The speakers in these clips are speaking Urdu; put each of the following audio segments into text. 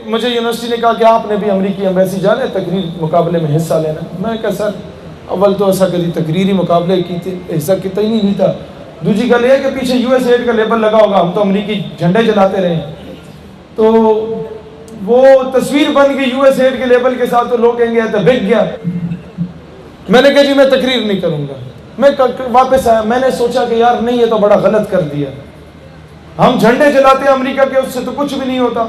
مجھے یونیورسٹی نے کہا کہ آپ نے بھی امریکی ایمبیسی جانا ہے تقریر مقابلے میں حصہ لینا. میں کہا سر اول تو ایسا کبھی تقریری مقابلے کی حصہ کتا ہی نہیں تھا. دوسری گل یہ ہے کہ پیچھے USA کا لیبل لگا ہوگا, ہم تو امریکی جھنڈے جلاتے رہے ہیں, تو وہ تصویر بن گئی USA کے لیبل کے ساتھ, تو لوگ کہیں گے تو بک گیا. میں نے کہا جی میں تقریر نہیں کروں گا. میں واپس آیا, میں نے سوچا کہ یار نہیں, یہ تو بڑا غلط کر دیا. ہم جھنڈے جلاتے ہیں امریکہ کے, اس سے تو کچھ بھی نہیں ہوتا.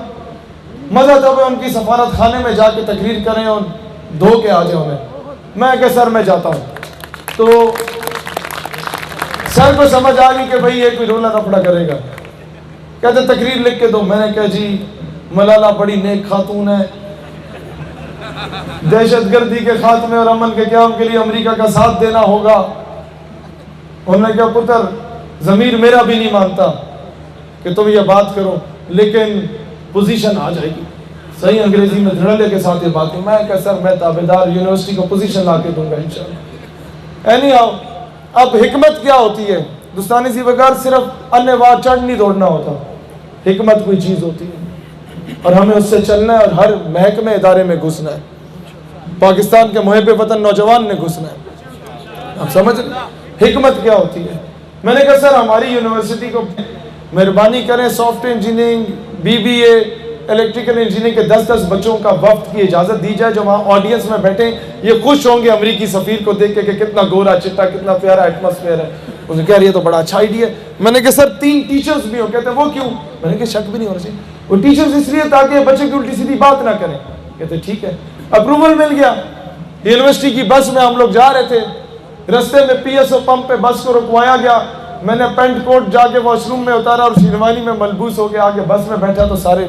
مزہ تب ہے ان کی سفارت خانے میں جا کے تقریر کریں اور دھو کے آ جاؤں. میں کہا سر میں جاتا ہوں. تو سر کو سمجھ آ گئی کہ بھئی یہ کوئی رولا رپڑا کرے گا. کہتے تقریر لکھ کے دو. میں نے کہا جی ملالہ بڑی نیک خاتون ہے, دہشت گردی کے خاتمے اور امن کے قیام کے لیے امریکہ کا ساتھ دینا ہوگا. انہوں نے کہا پتر ضمیر میرا بھی نہیں مانتا کہ تم یہ بات کرو, لیکن پوزیشن آ جائے گی. صحیح انگریزی میں دھڑلے کے ساتھ یہ بات کی. میں کہا سر میں تابعدار یونیورسٹی کو پوزیشن لا کے دوں گا انشاءاللہ. اینی ہاؤ, اب حکمت کیا ہوتی ہے؟ ہندوستانی سی بغیر صرف انے وار چڑھ نہیں دوڑنا ہوتا. حکمت کوئی چیز ہوتی ہے اور ہمیں اس سے چلنا ہے اور ہر محکمے ادارے میں گھسنا ہے. پاکستان کے محب وطن نوجوان نے گھسنا ہے. آپ سمجھ رہے حکمت کیا ہوتی ہے؟ میں نے کہا سر ہماری یونیورسٹی کو مہربانی کریں soft ware engineering, BBA, electrical engineering کے 10 بچوں کا وفد کی اجازت دی جائے جو وہاں آڈینس میں بیٹھیں. یہ خوش ہوں گے امریکی سفیر کو دیکھ کے کہ کتنا گورا چٹا, کتنا پیارا ایٹماسفیئر ہے. اس نے کہا یہ تو بڑا اچھا آئیڈیا ہے. میں نے کہا سر 3 ٹیچرز بھی ہو. کہتے ہیں وہ کیوں؟ میں نے کہا شک بھی نہیں ہونا چاہیے. وہ ٹیچرز اس لیے تاکہ بچے کی الٹی سیدھی بات نہ کریں. کہتے ٹھیک ہے. اپروول مل گیا. یونیورسٹی کی بس میں ہم لوگ جا رہے تھے, رستے میں PSO پمپ پہ بس کو رکوایا گیا. میں نے پینٹ کوٹ جا کے واش روم میں اتارا اور شیروانی میں ملبوس ہو کے آگے بس میں بیٹھا تو سارے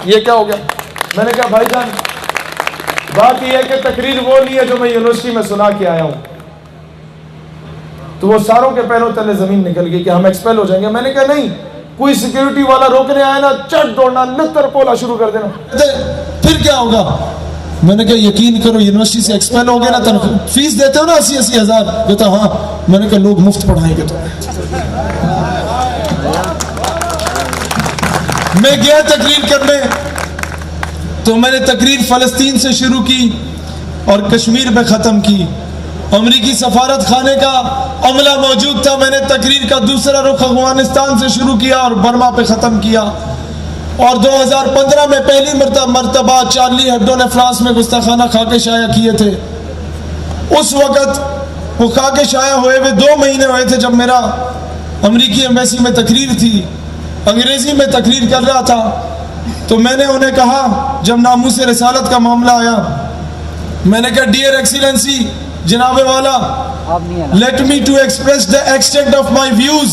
یہ کیا ہو گیا. میں نے کہا بھائی جان بات یہ ہے کہ تقریر وہ نہیں ہے جو میں یونیورسٹی میں سنا کے آیا ہوں. تو وہ ساروں کے پیروں تلے زمین نکل گئی کہ ہم ایکسپیل ہو جائیں گے. میں نے کہا نہیں, کوئی سیکیورٹی والا روکنے آیا نا چٹ دوڑنا, نتر پولا شروع کر دینا. پھر کیا ہوگا؟ میں نے کہا یقین کرو یونیورسٹی سے ایکسپیل ہو گئے نا, تنخواہ فیس دیتے ہو نا 80-80 ہزار. کہتا ہاں. میں نے کہا لوگ مفت پڑھائیں گے. تو میں گیا تقریر کرنے, تو میں نے تقریر فلسطین سے شروع کی اور کشمیر میں ختم کی. امریکی سفارت خانے کا عملہ موجود تھا. میں نے تقریر کا دوسرا رخ افغانستان سے شروع کیا اور برما پہ ختم کیا. اور 2015 میں پہلی مرتبہ چارلی ہیبڈو نے فرانس میں گستاخانہ خاکے شائع کیے تھے. اس وقت وہ خاکے شائع ہوئے 2 مہینے ہوئے تھے جب میرا امریکی ایمبیسی میں تقریر تھی. انگریزی میں تقریر کر رہا تھا. تو میں نے انہیں کہا جب ناموس رسالت کا معاملہ آیا, میں نے کہا ڈیئر ایکسیلنسی, جناب والا, let me to express the extent of my views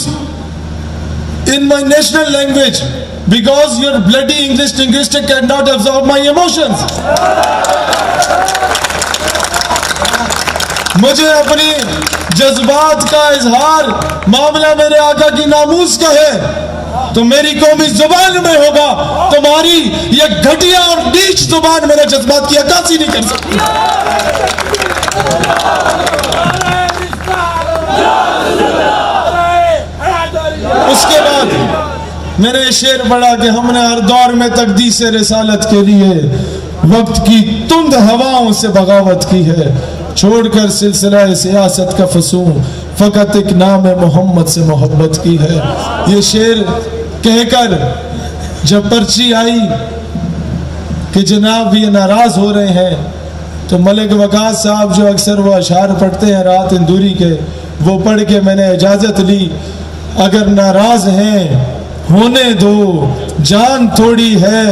in my national language because your bloody English linguistic cannot absorb my emotions. مجھے اپنی جذبات کا اظہار معاملہ میرے آقا کی ناموس کا ہے تو میری قومی زبان میں ہوگا. تمہاری یہ گھٹیا اور نیچ زبان میرے جذبات کی عکاسی نہیں کر سکتی. اس کے بعد میں نے شعر پڑھا کہ ہم نے ہر دور میں تقدیس رسالت کے لیے وقت کی تند ہواؤں سے بغاوت کی ہے, چھوڑ کر سلسلہ سیاست کا فسون فقط ایک نام محمد سے محبت کی ہے. یہ شعر کہہ کر جب پرچی آئی کہ جناب یہ ناراض ہو رہے ہیں, تو ملک وقاص صاحب جو اکثر وہ اشعار پڑھتے ہیں رات اندوری کے, وہ پڑھ کے میں نے اجازت لی, اگر ناراض ہیں ہونے دو, جان تھوڑی ہے,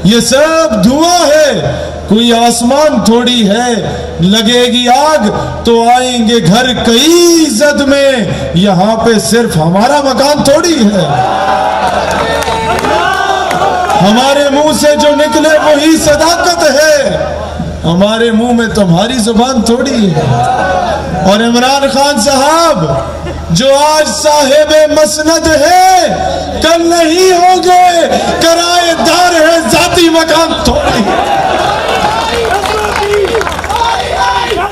یہ سب دھواں ہے, کوئی آسمان تھوڑی ہے, لگے گی آگ تو آئیں گے گھر کئی زد میں, یہاں پہ صرف ہمارا مکان تھوڑی ہے. ہمارے منہ سے جو نکلے وہی صداقت ہے, ہمارے منہ میں تمہاری زبان تھوڑی ہے. اور عمران خان صاحب جو آج صاحب مسند ہے, کل نہیں ہوں گے کرائے دار ہے, ذاتی مکان تھوڑی ہے.